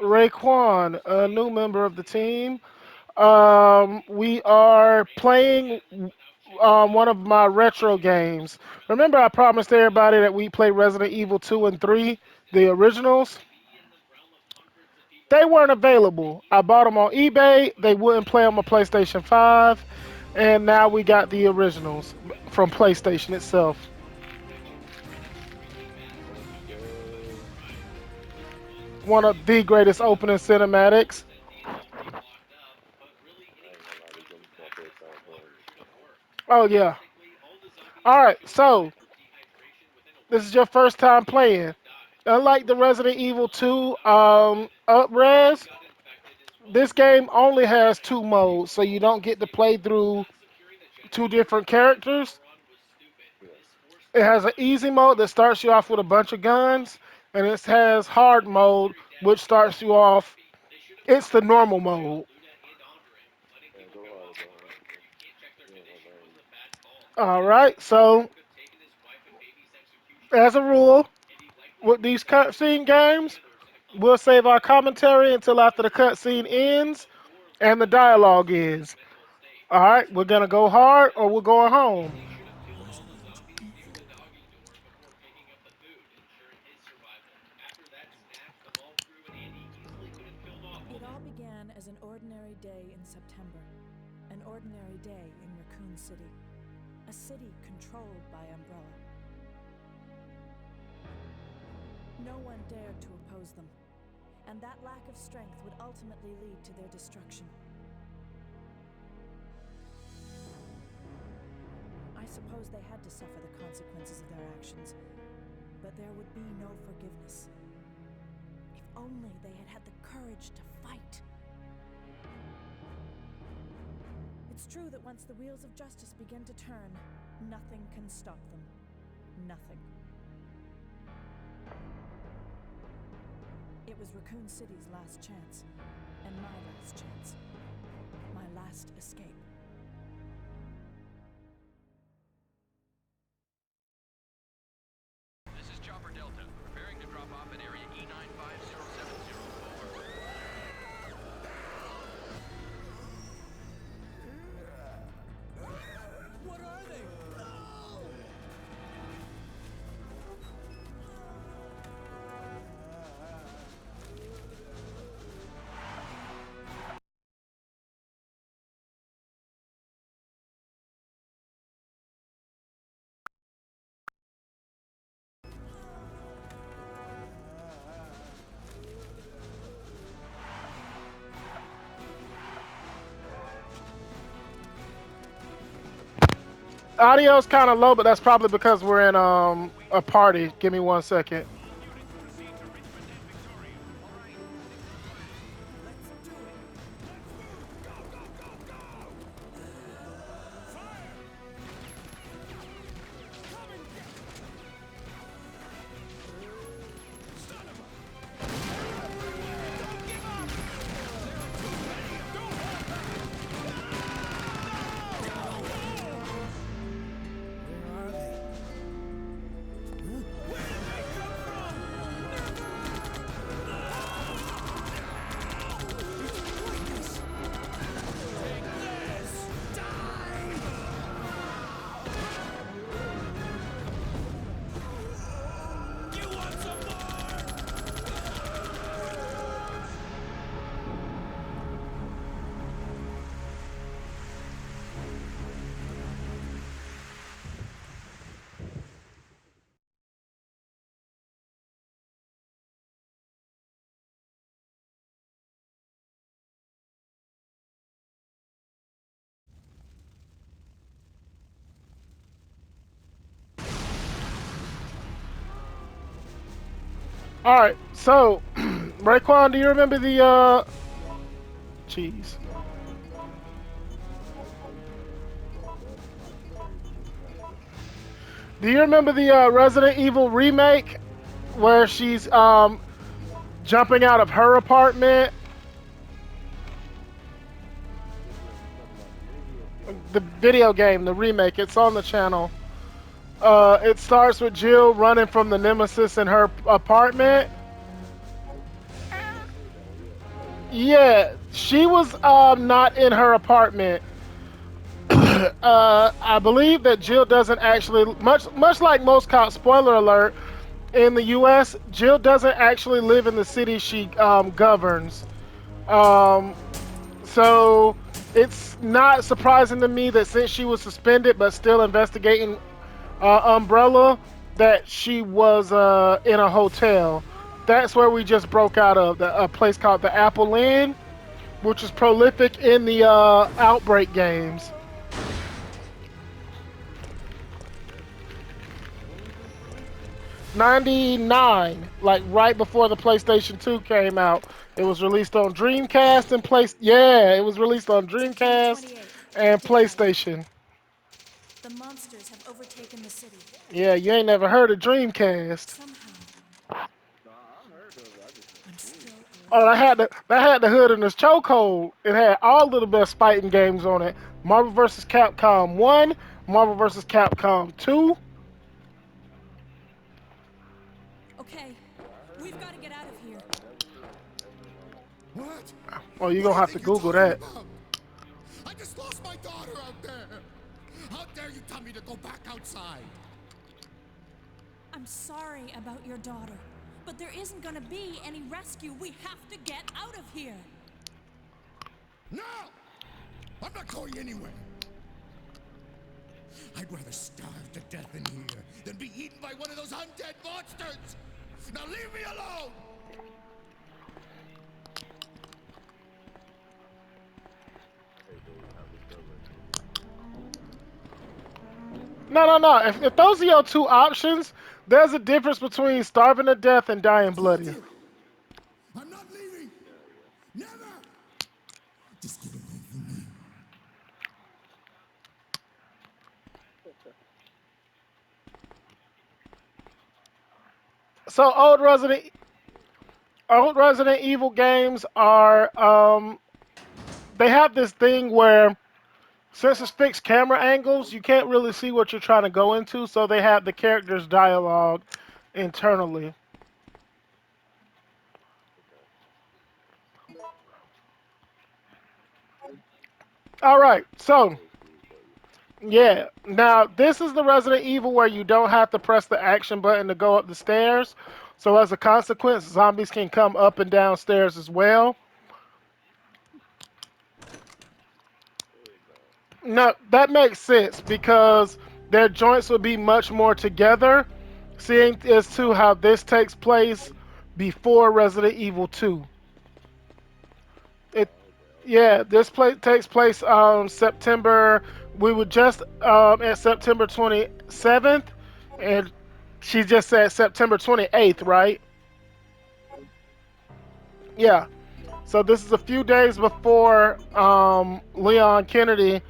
Raekwon, a new member of the team. We are playing one of my retro games. Remember, I promised everybody that we play Resident Evil 2 and 3, the originals. They weren't available. I bought them on eBay. They wouldn't play on my PlayStation 5, and now we got the originals from PlayStation itself. Let's go. One of the greatest opening cinematics. I ain't gonna lie, this is my first time playing it. Oh yeah. All right, so this is your first time playing. Unlike the Resident Evil 2 upres, this game only has two modes, so you don't get to play through two different characters. Yes. It has an easy mode that starts you off with a bunch of guns, and it has hard mode, which starts you off. It's the normal mode. Man, go hard, go hard. You ain't gonna learn. All right, so as a rule, with these cutscene games, we'll save our commentary until after the cutscene ends and the dialogue is. All right, we're gonna go hard or we're going home. Resident Evil. It all began as an ordinary day in September. An ordinary day in Raccoon City. A city controlled by Umbrella. No one dared to oppose them, and that lack of strength would ultimately lead to their destruction. I suppose they had to suffer the consequences of their actions, but there would be no forgiveness. If only they had had the courage to fight. It's true that once the wheels of justice begin to turn, nothing can stop them. Nothing. It was Raccoon City's last chance, and my last chance. My last escape. This is Chopper Delta, preparing to drop off at area E95074. What are they? Audio's kind of low, but that's probably because we're in a party. Give me 1 second. Let's do it. Let's move. Go, go, go, go. Fire. Come and get me. Son of a. Don't give up. There are too many. Don't hold back. Where are they? Huh? Where did they come from? It's pointless. Take this. Die. You want some more? All right, so Raekwon, do you remember the cheese? Do you remember the Resident Evil remake where she's jumping out of her apartment? You talking about the movie or the game? The video game, the remake. It's on the channel. It starts with Jill running from the Nemesis in her apartment. Yeah, I played that one. Yeah, she was not in her apartment. I believe that Jill doesn't actually much like most cops. Spoiler alert: in the U.S., Jill doesn't actually live in the city she governs. Um, so it's not surprising to me that since she was suspended but still investigating Umbrella, that she was in a hotel. That's where we just broke out of a place called the Apple Inn, which is prolific in the Outbreak games. When was this released? 99, like right before the PlayStation 2 came out. It was released on Dreamcast and Play. Yeah, it was released on September Dreamcast 28th, and today. PlayStation. The monsters have overtaken the city. Yeah, you ain't never heard of Dreamcast. Somehow, No, I heard of it. I just never I'm seen still it. Oh, alive. that had the hood in its chokehold. It had all of the best fighting games on it. Marvel vs. Capcom 1, Marvel vs. Capcom 2. Okay, Yeah, I heard we've of got to get out of Nemesis, but here. I never seen it. Never What? Oh, you're What do gonna you have to think you're Google talking that. about? I just lost my daughter out there. How dare you tell me to go back outside? I'm sorry about your daughter, but there isn't gonna be any rescue. We have to get out of here. No! I'm not going anywhere. I'd rather starve to death in here than be eaten by one of those undead monsters. Now leave me alone! Hey, dude, time to start Resident Evil. No, no, no. If those are your two options, there's a difference between starving to death and dying Told bloody. you! I'm not leaving! Yeah, yeah. Never! Just get away from me. So old Resident Evil games are they have this thing where since it's fixed camera angles, you can't really see what you're trying to go into, so they have the characters dialogue internally. Okay. All right, so Old school for you. yeah, now this is the Resident Evil where you don't have to press the action button to go up the stairs. So as a consequence, zombies can come up and down stairs as well. Hell no. No, that makes sense because their joints would be much more together, seeing as to how this takes place before Resident Evil 2. It Oh, okay, okay. Yeah, this takes place September. We were just at September 27th, and she just said September 28th, right? Yeah. So this is a few days before Leon Kennedy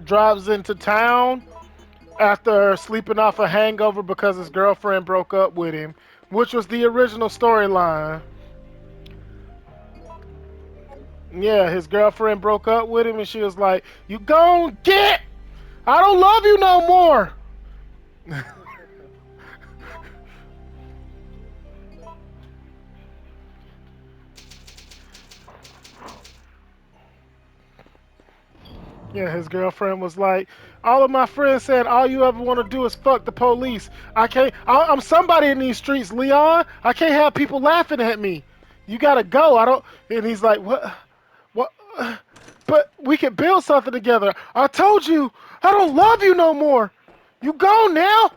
drives into town after sleeping off a hangover because his girlfriend broke up with him, which was the original storyline. Yeah, his girlfriend broke up with him, and she was like, "You gon' get? I don't love you no more." Yeah, his girlfriend was like, "All of my friends said all you ever want to do is fuck the police. I can't. I'm somebody in these streets, Leon. I can't have people laughing at me. You gotta go. I don't." And he's like, "What? What? But we can build something together. I told you, I don't love you no more. You go now.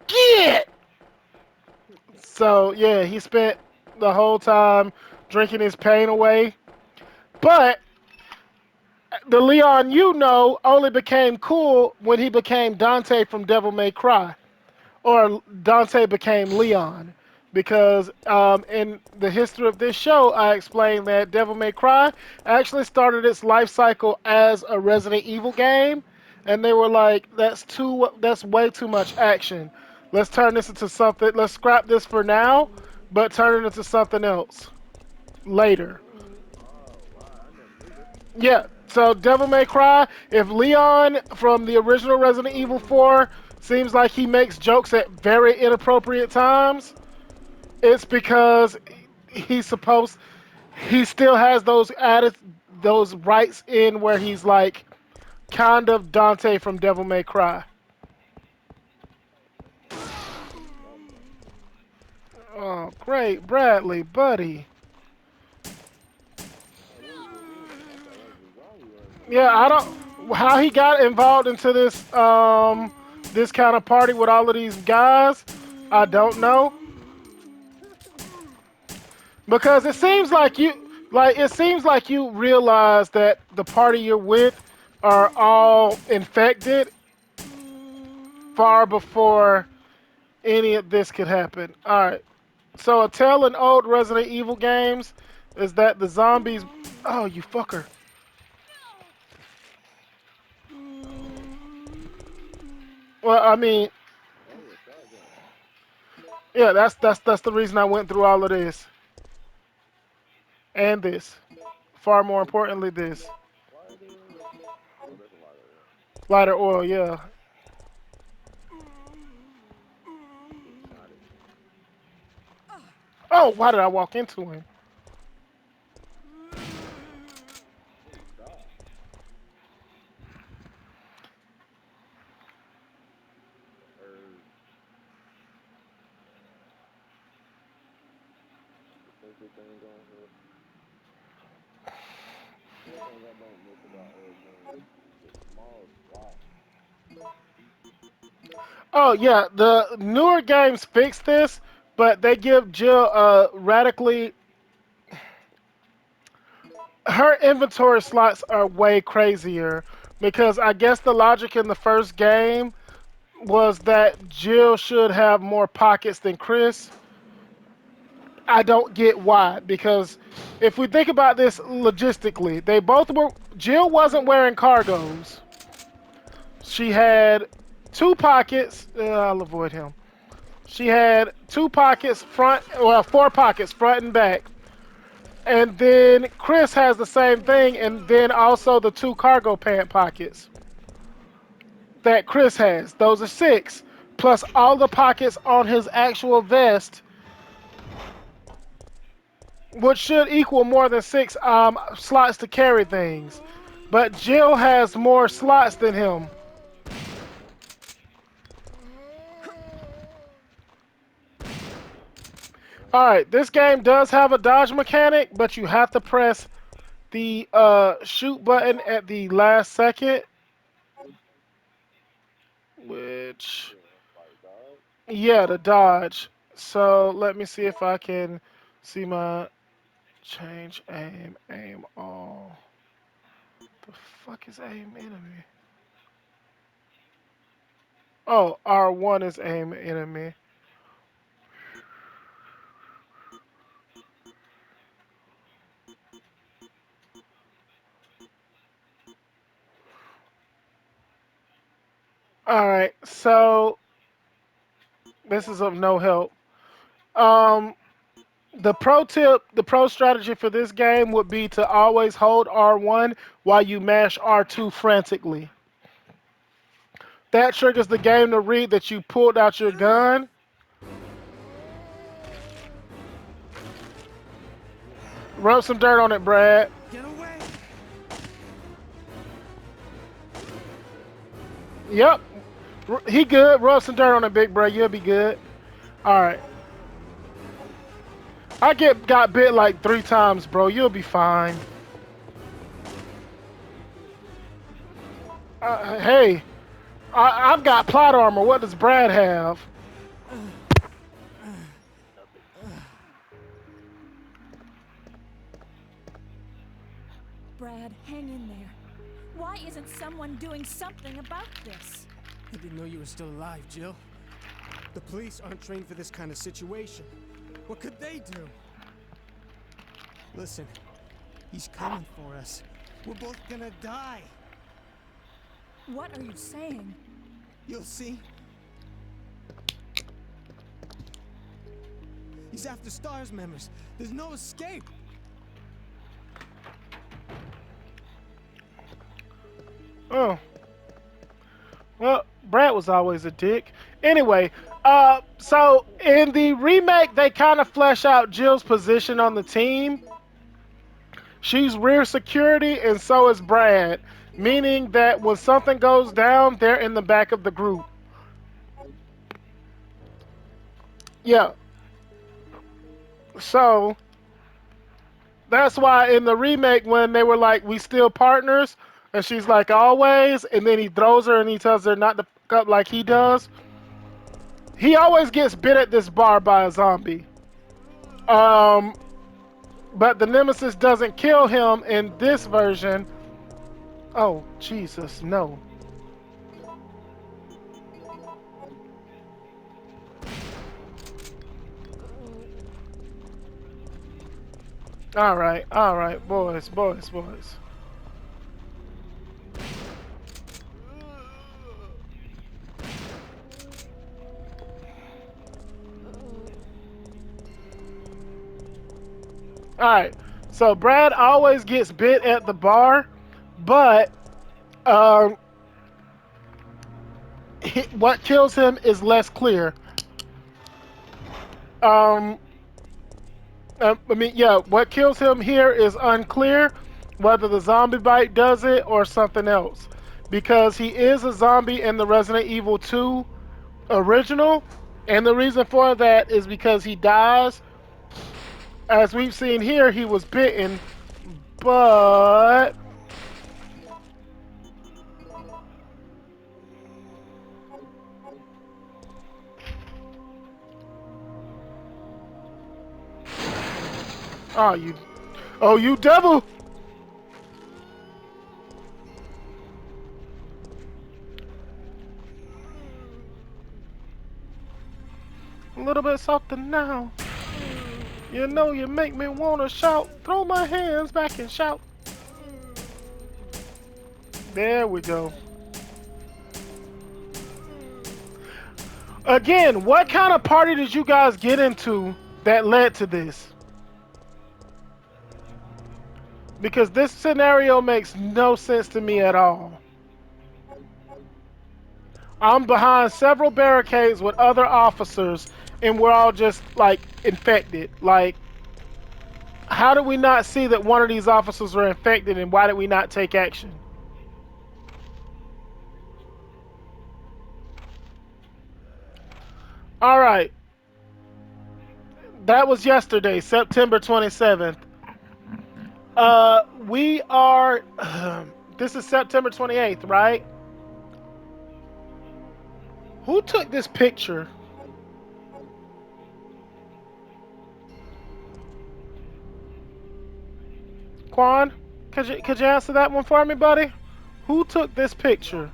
Get." So yeah, he spent the whole time drinking his pain away. But the Leon you know only became cool when he became Dante from Devil May Cry, or Dante became Leon. Because in the history of this show, I explained that Devil May Cry actually started its life cycle as a Resident Evil game, and they were like, That's way too much action. Let's turn this into something. Let's scrap this for now, but turn it into something else later." Oh, wow, I never knew that. Yeah, so Devil May Cry, if Leon from the original Resident Evil 4 seems like he makes jokes at very inappropriate times, it's because he's supposed he still has those rights in where he's like kind of Dante from Devil May Cry. That part. Oh, great, Bradley, buddy. Oh, this is convenient. I thought that was a zombie running up. Yeah, I don't how he got involved into this kind of party with all of these guys. I don't know because it seems like you realize that the party you're with are all infected far before any of this could happen. All right. So a tell in old Resident Evil games is that the zombies. Oh, you fucker. Well, I mean, Oh, a shotgun. yeah, that's the reason I went through all of this and this. Far more importantly, this Lighter. Oh, that's a lighter. Yeah. lighter oil. Yeah. Get shot again. Oh, why did I walk into him? Nigga, stop. The herb. The sensor thing on here. One thing I don't miss about old games is the small slots. Oh yeah, the newer games fix this, but they give Jill radically. Her inventory slots are way crazier because I guess the logic in the first game was that Jill should have more pockets than Chris. I don't get why because if we think about this logistically, they both were. Jill wasn't wearing cargos. She had two pockets. I'll avoid him. She had two pockets front, well, four pockets front and back. And then Chris has the same thing, and then also the two cargo pant pockets that Chris has. Those are six, plus all the pockets on his actual vest, which should equal more than six slots to carry things. But Jill has more slots than him. All right, this game does have a dodge mechanic, but you have to press the shoot button at the last second, which Yeah, like dodge. yeah, the dodge. So let me see if I can see my change aim all. The fuck is aim enemy? Oh, R1 is aim enemy. All right, so this is of no help. Um, the pro tip, the pro strategy for this game would be to always hold R1 while you mash R2 frantically. That triggers the game to read that you pulled out your gun. Rub some dirt on it, Brad. Get away! Yep. He good. Rub some dirt on it, big bro. You'll be good. All right. I got bit like 3 times, bro. You'll be fine. Hey, I've got plot armor. What does Brad have? Nothing. Brad, hang in there. Why isn't someone doing something about this? I didn't know you were still alive, Jill. The police aren't trained for this kind of situation. What could they do? Listen, he's coming for us. We're both gonna die. What are you saying? You'll see. He's after STARS members. There's no escape. Oh. Well, Brad was always a dick. Anyway, so in the remake, they kind of flesh out Jill's position on the team. She's rear security, and so is Brad, meaning that when something goes down, they're in the back of the group. Yeah. So that's why in the remake, when they were like, "We still partners," and she's like, "Always," and then he throws her and he tells her not to fuck up like he does. He always gets bit at this bar by a zombie. Um, but the Nemesis doesn't kill him in this version. Oh Jesus, no! All right, boys, boys, boys. All right. So Brad always gets bit at the bar, but um, what kills him is less clear. Um, I mean, yeah, what kills him here is unclear, whether the zombie bite does it or something else, because he is a zombie in the Resident Evil 2 original, and the reason for that is because he dies. As we've seen here, he was bitten, but oh you, oh you devil! A little bit softer now. You know you make me wanna shout. Throw my hands back and shout. There we go. Again, what kind of party did you guys get into that led to this? Because this scenario makes no sense to me at all. I'm behind several barricades with other officers, and we're all just like infected. Like, how did we not see that one of these officers were infected, and why did we not take action? All right, that was yesterday, September 27th. We are. This is September 28th, right? Who took this picture? Quan, could you answer that one for me, buddy? Who took this picture?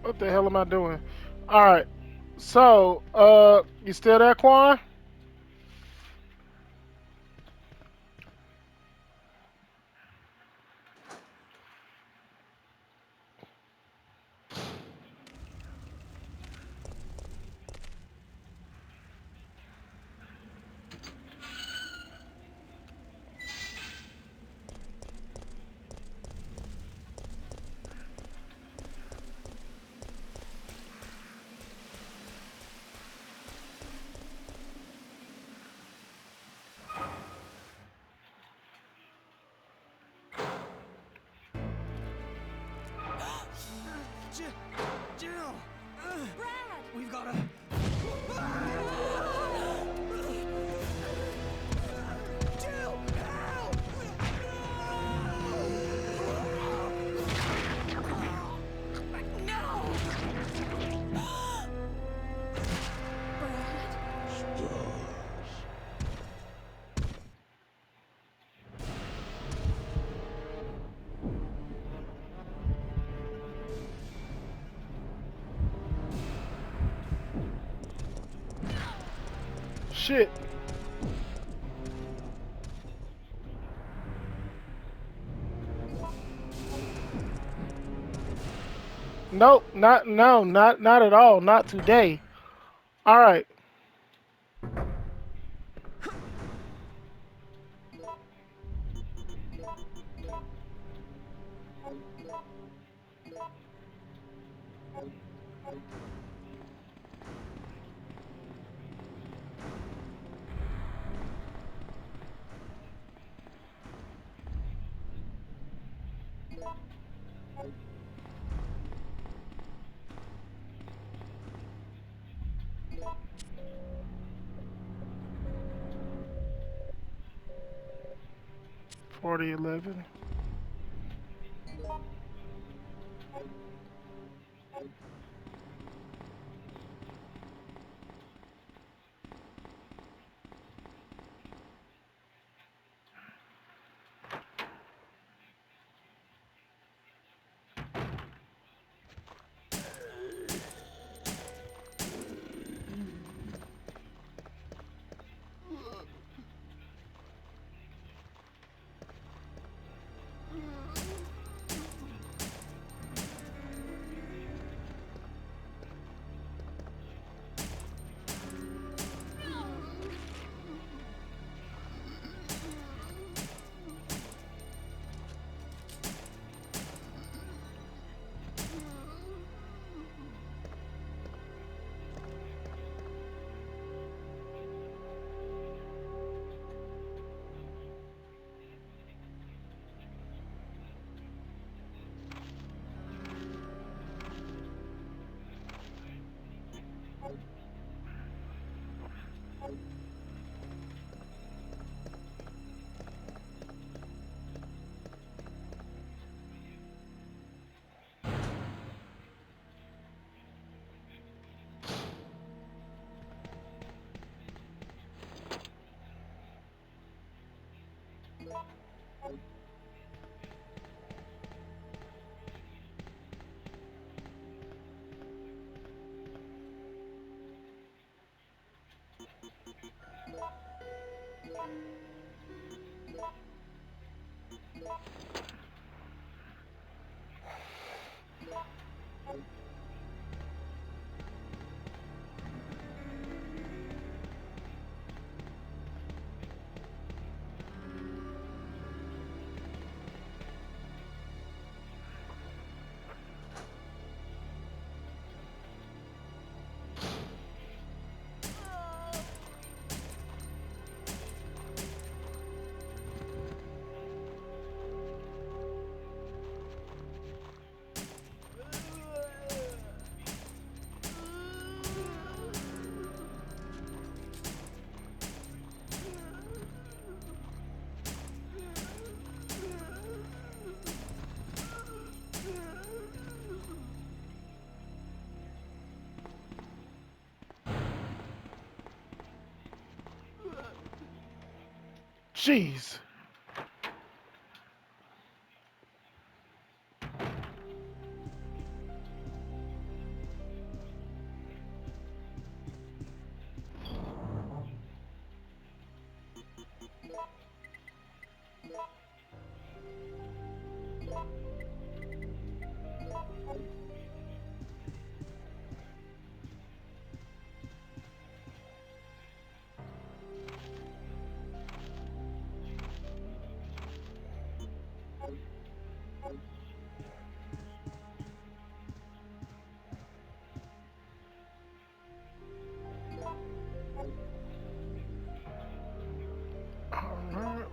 What the hell am I doing? All right. So, you still there, Quan? shit. Nope, not no, not at all. Not today. All right. 4011. 'Jeez. All right.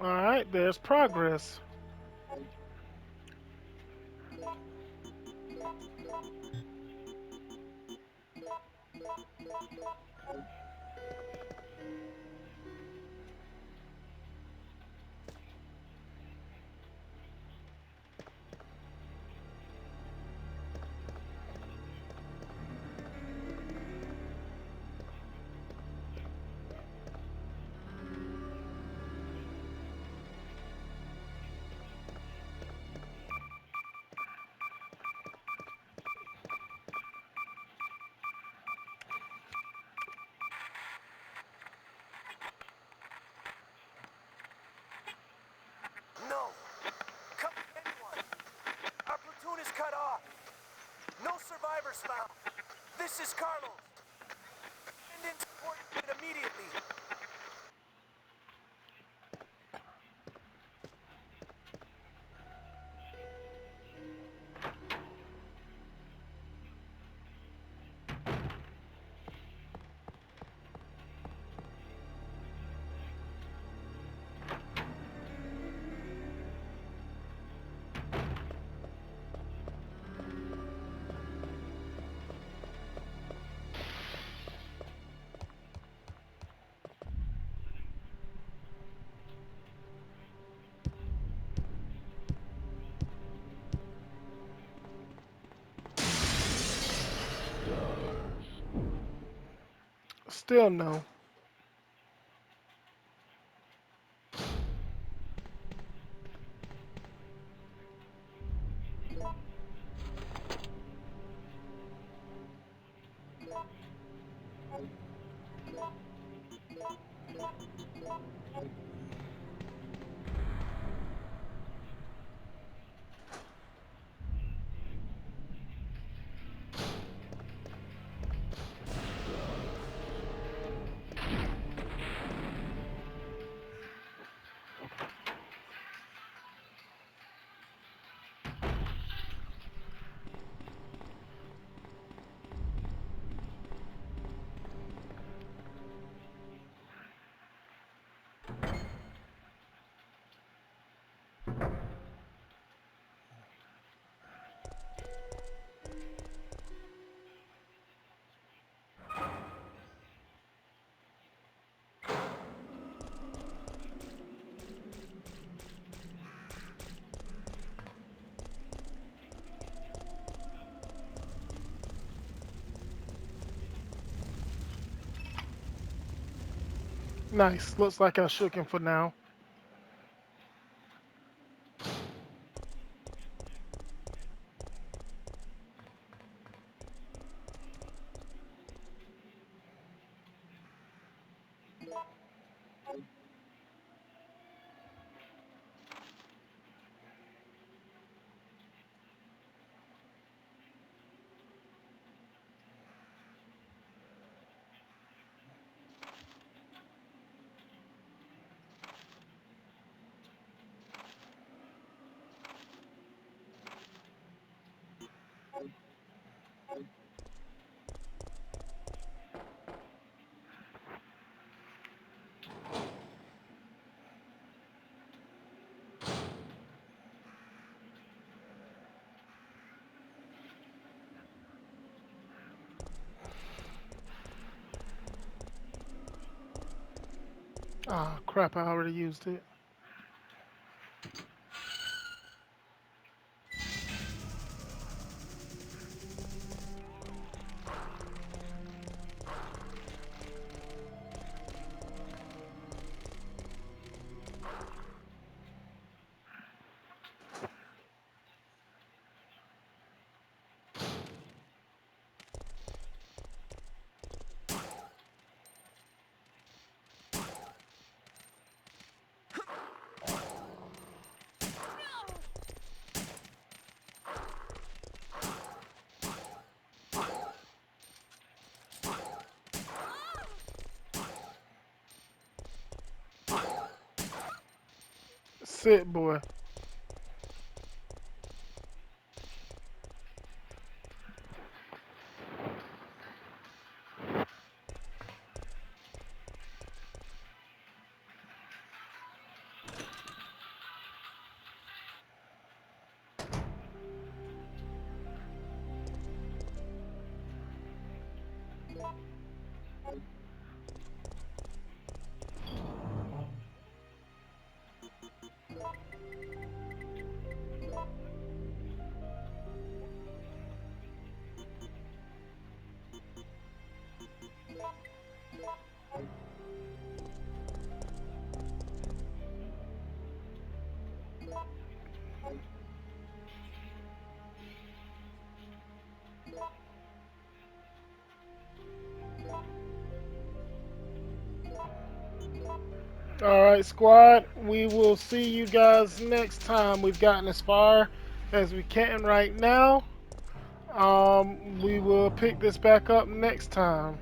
All right, there's progress. No! Come anyone! Our platoon is cut off! No survivors found! This is Carlos! Send in support unit immediately! Still no. Nice. Looks like I shook him for now. Ah, crap. I already used it. Sit, boy. All right, squad. We will see you guys next time. We've gotten as far as we can right now. We will pick this back up next time.